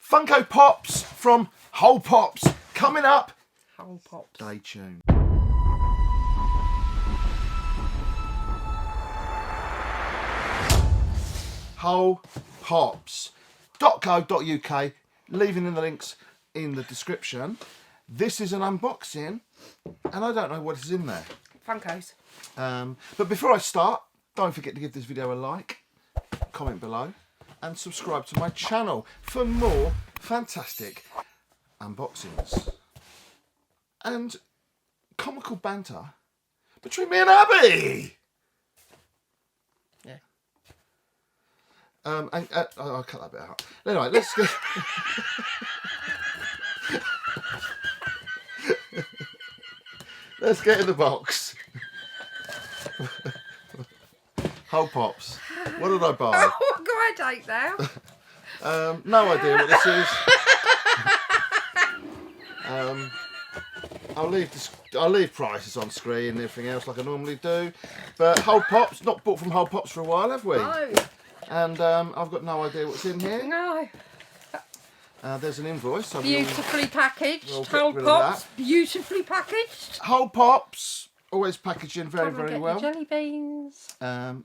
Funko Pops from Whole Pops coming up. Whole Pops. Stay tuned. Whole Pops.co.uk, leaving in the links in the description. This is an unboxing, and I don't know what is in there. Funkos. But before I start, don't forget to give this video a like, comment below, and subscribe to my channel for more fantastic unboxings and comical banter between me and Abby. Yeah. I'll cut that bit out. Anyway, let's go. Let's get in the box. Whole Pops. What did I buy? Oh, God, I don't know. No idea what this is. I'll leave prices on screen and everything else like I normally do. But Whole Pops, not bought from Whole Pops for a while, have we? No. And I've got no idea what's in here. No. There's an invoice. So Beautifully packaged. we'll get Whole rid of Pops. that. Beautifully packaged. Whole Pops, always packaging very, Come and very get well. your jelly beans.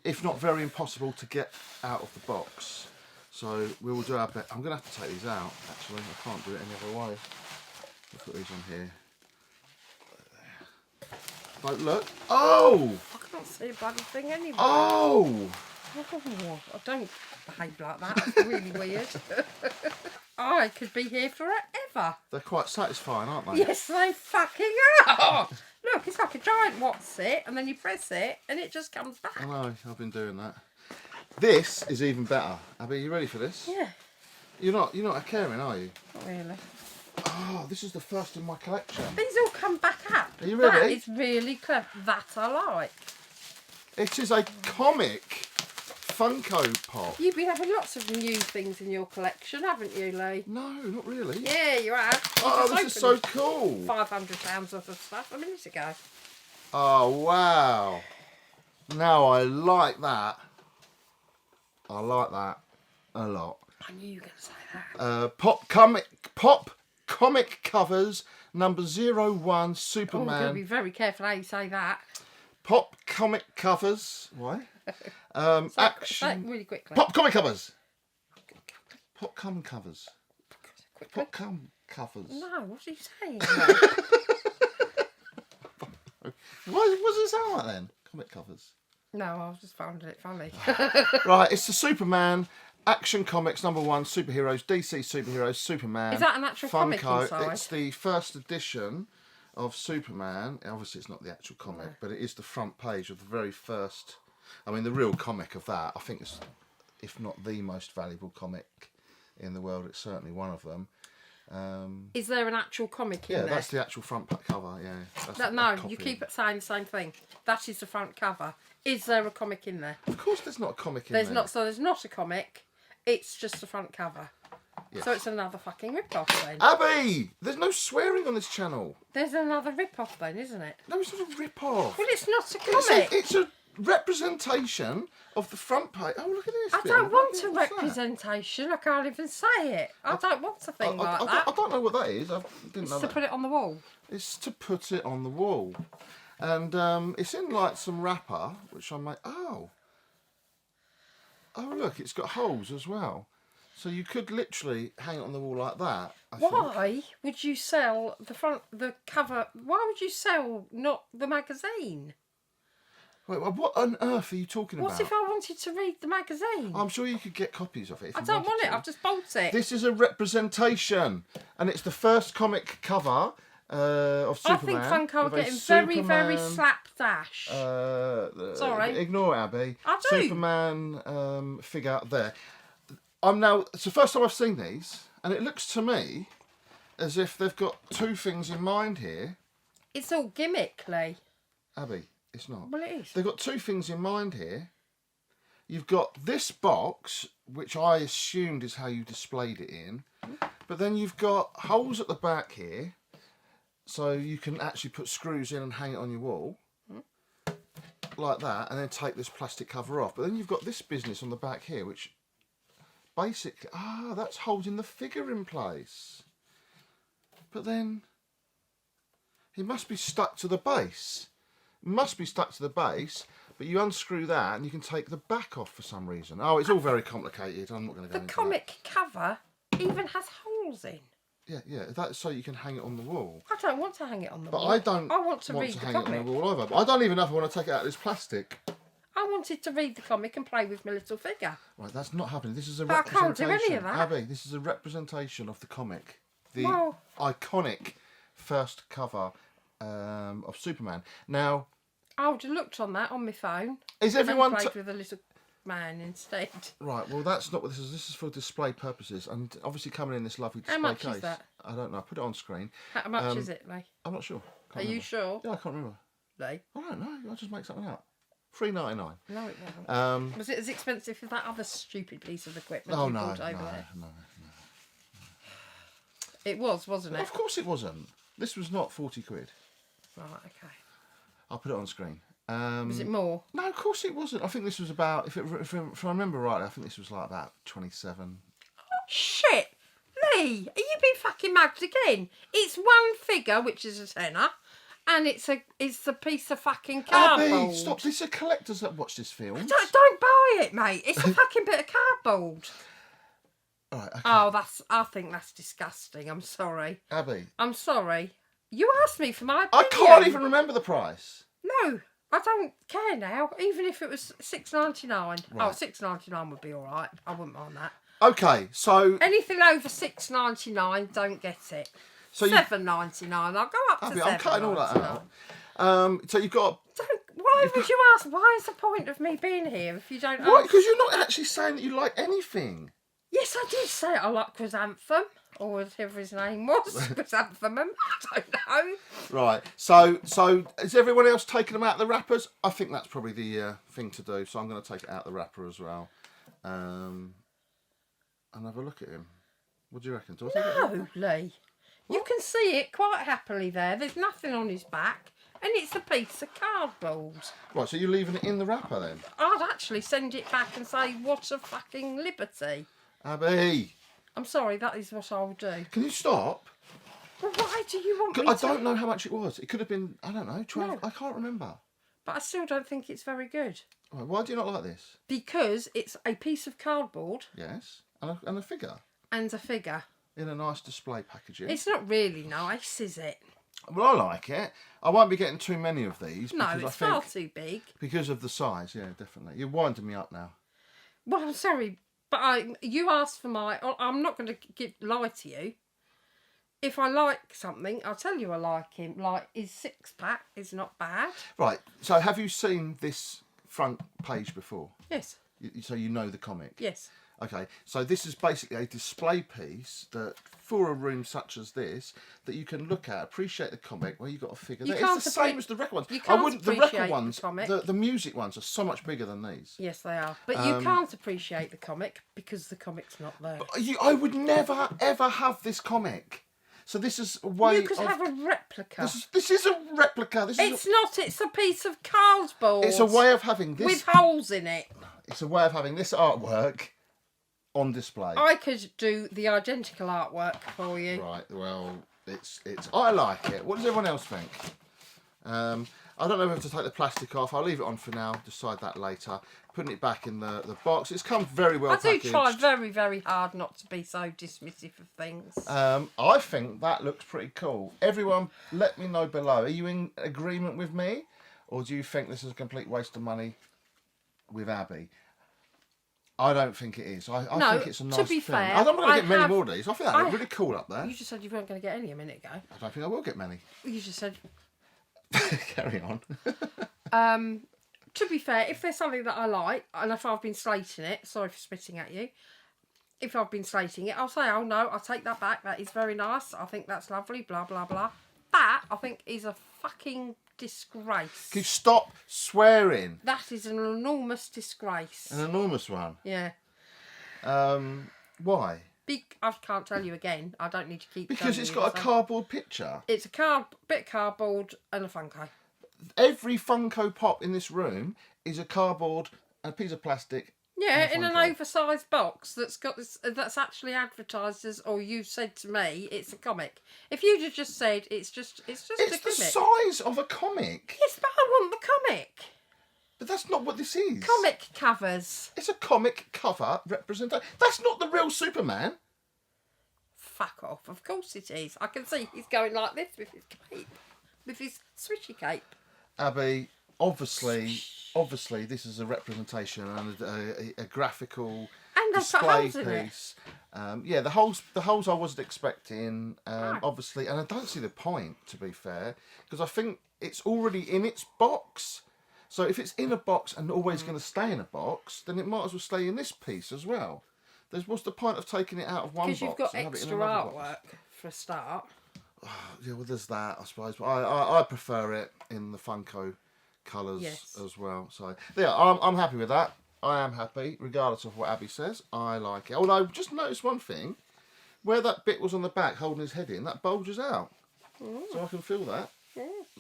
If not very impossible to get out of the box. So we will do our best. I'm going to have to take these out, actually. I can't do it any other way. We'll put these on here. Don't look. Oh! I can't see a bloody thing anyway. Oh! Oh, I don't behave like that. That's really weird. I could be here forever. They're quite satisfying, aren't they? Yes, they fucking are. Look, it's like a giant What's-It, and then you press it, and it just comes back. I know, I've been doing that. This is even better. Abby, you ready for this? Yeah. You're not a caring, are you? Not really. Oh, this is the first in my collection. These all come back up. Are you ready? That is really clever. That I like. It is a comic Funko Pop. You've been having lots of new things in your collection, haven't you, Lee? No, not really. Yeah, you have. You Oh, just this is so opened cool. £500 worth of stuff a minute ago. Oh, wow. Now I like that. I like that a lot. I knew you were going to say that. Pop comic covers number 01 Oh, you've got to Superman. be very careful how you say that. Pop comic covers. Why? Say Action. it really quickly. Pop comic covers. Pop comic covers. Quickly. Pop comic covers. No, what are you saying? What does it sound like then? Comic covers. No, I just found it funny. Right, it's the Superman Action Comics number 1 superheroes, DC superheroes, Superman. Is that an actual comic Funko. inside? It's the first edition of Superman. Obviously, it's not the actual comic, but it is the front page of the very first. I mean, the real comic of that. I think it's, if not the most valuable comic in the world, it's certainly one of them. Is there an actual comic in Yeah, there? that's the actual front cover. Yeah. That's a No, copy. you keep saying the same thing. That is the front cover. Is there a comic in there? Of course, there's not a comic in There's there. not. So there's not a comic. It's just the front cover. Yes. So it's another fucking rip-off then. Abby, there's no swearing on this channel. There's another rip-off then, isn't it? No, it's not a rip-off. Well, it's not a comic. It's a representation of the front page. Oh, look at this. I Bill. don't want a What's that? representation. I can't even say it. I don't want a thing like I that. don't know what that is. I didn't It's know to that. put it on the wall. It's to put it on the wall. And it's in like some wrapper, which I make. Oh, look, it's got holes as well. So you could literally hang it on the wall like that. I think. Why would you sell the cover? Why would you sell not the magazine? Wait, what on earth are you talking What about? if I wanted to read the magazine? I'm sure you could get copies of it. If I you don't wanted want it. to. I've just bought it. This is a representation, and it's the first comic cover of I Superman. think Funko are with a getting very, very Superman, slapdash. Sorry. Ignore Abby. I do. Superman figure there. It's the first time I've seen these, and it looks to me as if they've got two things in mind here. It's all gimmickly. Abby, it's not. Well, it is. They've got two things in mind here. You've got this box, which I assumed is how you displayed it in, but then you've got holes at the back here, so you can actually put screws in and hang it on your wall, like that, and then take this plastic cover off. But then you've got this business on the back here, which basically... Ah, that's holding the figure in place. But then... He must be stuck to the base. Must be stuck to the base, but you unscrew that and you can take the back off for some reason. Oh, it's all very complicated. I'm not going to go into The comic cover even has holes in. Yeah, that's so you can hang it on the wall. I don't want to hang it on the But wall. I don't I want to read the hang comic. it on the wall either. But I don't even know if I want to take it out of this plastic. I wanted to read the comic and play with my little figure. Right, that's not happening. This is a But I can't do representation. any of that. Abby, this is a representation of the comic. The Well- iconic first cover of Superman. Now... I would have looked on that on my phone. Is everyone... And played with a little man instead. Right, well that's not what this is. This is for display purposes, and obviously coming in this lovely display How much case. is that? I don't know. I put it on screen. How much is it, Lee? I'm not sure. Are Can't you remember. sure, Yeah, I can't remember. Lee? I don't know. I'll just make something up. $3.99. No, it wasn't. Was it as expensive as that other stupid piece of equipment Oh you no, brought no, over no, there? no. It was, wasn't it? Of course it wasn't. This was not 40 quid. Right, okay. I'll put it on screen. Was it more? No, of course it wasn't. I think this was about, if I remember rightly, I think this was like about 27. Shit! Lee, are you being fucking mugged again? It's one figure, which is a tenner, and it's a piece of fucking cardboard. Abby, stop. This are collectors that watch this film. Don't buy it, mate. It's a fucking bit of cardboard. All right, okay. Oh, I think that's disgusting. I'm sorry. Abby. I'm sorry. You asked me for my I opinion. can't even remember the price. No, I don't care now. Even if it was $6.99. Right. Oh, $6.99 would be all right. I wouldn't mind that. Okay, so... Anything over $6.99, don't get it. So you- $7.99. I'll go up to Abby, $7.99. I'm cutting all that out. So you've got... Why would you ask? Why is the point of me being here if you don't ask? What? Because you're not actually saying that you like anything. Yes, I did say I like Chrysanthemum, or whatever his name was. Chrysanthemum. I don't know. Right. So is everyone else taking them out of the wrappers? I think that's probably the thing to do. So I'm going to take it out of the wrapper as well. And have a look at him. What do you reckon? Do I take it out? No, Lee. You can see it quite happily there. There's nothing on his back. And it's a piece of cardboard. Right, so you're leaving it in the wrapper then? I'd actually send it back and say, what a fucking liberty. Abby! I'm sorry, that is what I'll do. Can you stop? Well, why do you want me I to? don't know how much it was. It could have been, I don't know, 12. No. I can't remember. But I still don't think it's very good. Right, why do you not like this? Because it's a piece of cardboard Yes. And a figure. and a figure. In a nice display packaging. It's not really nice, is it? Well, I like it. I won't be getting too many of these. No, because it's I far think too big. because of the size, yeah, definitely. You're winding me up now. Well, I'm sorry, but you asked for my... I'm not going to lie to you. If I like something, I'll tell you I like him. Like, his six-pack is not bad. Right, so have you seen this front page before? Yes. So you know the comic? Yes. Okay, so this is basically a display piece that, for a room such as this, that you can look at, appreciate the comic, where you've got a figure. You It's can't the same as the record ones. you can't The appreciate record the ones, comic. the music ones are so much bigger than these. Yes, they are. But you can't appreciate the comic because the comic's not there. I would never, ever have this comic. So this is a way You could have a replica. This is a replica. It's not. It's a piece of cardboard. It's a way of having this. with holes in it. It's a way of having this artwork on display. I could do the identical artwork for you. Right. Well, it's. I like it. What does everyone else think? I don't know whether to take the plastic off. I'll leave it on for now. Decide that later. Putting it back in the box. It's come very well packaged. I do try very, very hard not to be so dismissive of things. I think that looks pretty cool. Everyone, let me know below. Are you in agreement with me? Or do you think this is a complete waste of money with Abby? I don't think it is. I think it's a nice to be film. fair, I'm not going to get many have- more of these. I think that looked really cool up there. You just said you weren't going to get any a minute ago. I don't think I will get many. You just said... Carry on. To be fair, if there's something that I like, and if I've been slating it, sorry for spitting at you, if I've been slating it, I'll say, oh no, I'll take that back, that is very nice, I think that's lovely, blah, blah, blah. That, I think, is a fucking disgrace. Can you stop swearing? That is an enormous disgrace. An enormous one. Yeah. Why? I can't tell you again, I don't need to keep Because telling it's you got a the same. cardboard picture. It's a bit of cardboard and a Funko. Every Funko Pop in this room is a cardboard, a piece of plastic, Yeah, on in an Funko. oversized box that's got this, that's actually advertised as, or you said to me, it's a comic. If you'd have just said it's just a It's comic. the size of a comic. Yes, but I want the comic. But that's not what this is. Comic covers. It's a comic cover representation. That's not the real Superman. Fuck off. Of course it is. I can see he's going like this with his cape, with his switchy cape. Abby, obviously, this is a representation and a graphical And they've put display holes in it. piece. Yeah, the holes I wasn't expecting. No. Obviously, and I don't see the point, to be fair, because I think it's already in its box. So if it's in a box and always going to stay in a box, then it might as well stay in this piece as well. What's the point of taking it out of one box? Because you've got and have it in extra another artwork box? for a start. Yeah, well, there's that, I suppose. But I prefer it in the Funko colours Yes. as well. So yeah, I'm happy with that. I am happy, regardless of what Abby says. I like it. Although, just noticed one thing. Where that bit was on the back, holding his head in, that bulges out. So I can feel that.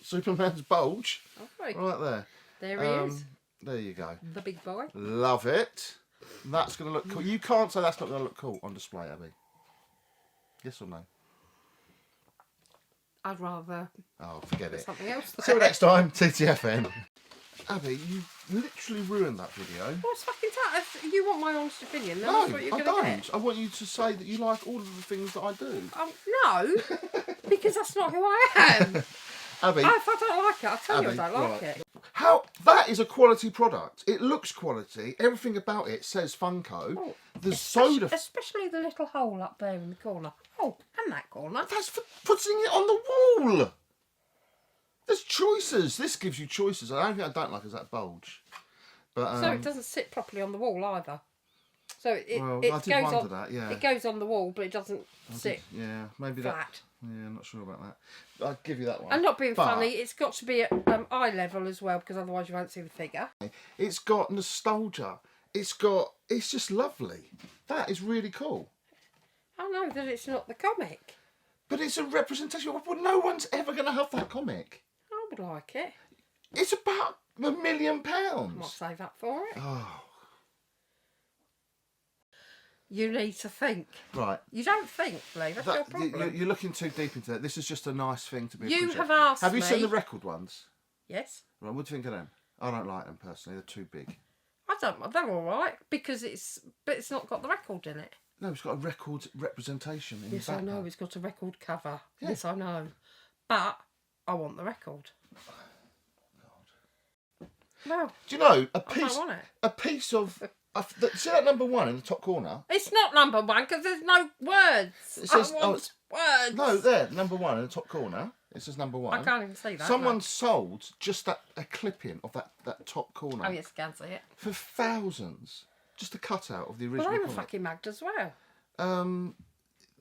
Superman's bulge. Okay. Right there. There he is. There you go. The big boy. Love it. That's going to look cool. You can't say that's not going to look cool on display, Abby. Yes or no? I'd rather Oh, forget it. something else. See you next time, TTFN. Abby, you literally ruined that video. What's fucking that? If you want my honest opinion, then No, that's what you're I going to don't. get. I want you to say that you like all of the things that I do. No, because that's not who I am. Abby, If I don't like it, I'll tell you I Abby, don't like right. it. How that is a quality product. It looks quality. Everything about it says Funko. Oh, the soda. Especially the little hole up there in the corner. Oh, and that corner. That's for putting it on the wall. There's choices. This gives you choices. The only thing I don't like is that bulge. But So it doesn't sit properly on the wall either. So it well, it I did goes wonder on. that. Yeah. It goes on the wall, but it doesn't sit Yeah, maybe that. flat. Yeah, I'm not sure about that. I'll give you that one. And not being But funny, it's got to be at eye level as well, because otherwise you won't see the figure. It's got nostalgia. It's just lovely. That is really cool. I know that it's not the comic. But it's a representation. Well, no one's ever going to have that comic. I would like it. It's about £1 million. I might save up for it. Oh, You need to think. right. You don't think, Lee. That's your problem. You're looking too deep into it. This is just a nice thing to be. You appreciated. have asked Have you seen me- the record ones? Yes. Right. What do you think of them? I don't like them personally. They're too big. I don't. They're all right because but it's not got the record in it. No, it's got a record representation in Yes, the I back. know. It's got a record cover. Yeah. Yes, I know. But I want the record. Well, Do you know I don't want it. a piece of see that number 1 in the top corner? It's not number 1 because there's no words. It says- I want words. No, there, number 1 in the top corner. It says number 1. I can't even see that. Someone no. sold just a clipping of that top corner Oh yes, I can see it. for thousands. Just a cutout of the Well, original they were comic. fucking mugged as well.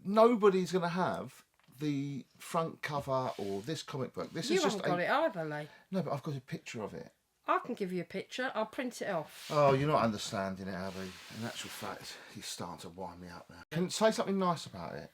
Nobody's going to have the front cover or this comic book. This You is just haven't got it either, Lee. No, but I've got a picture of it. I can give you a picture. I'll print it off. Oh, you're not understanding it, Abby. In actual fact, he's starting to wind me up now. Can you say something nice about it?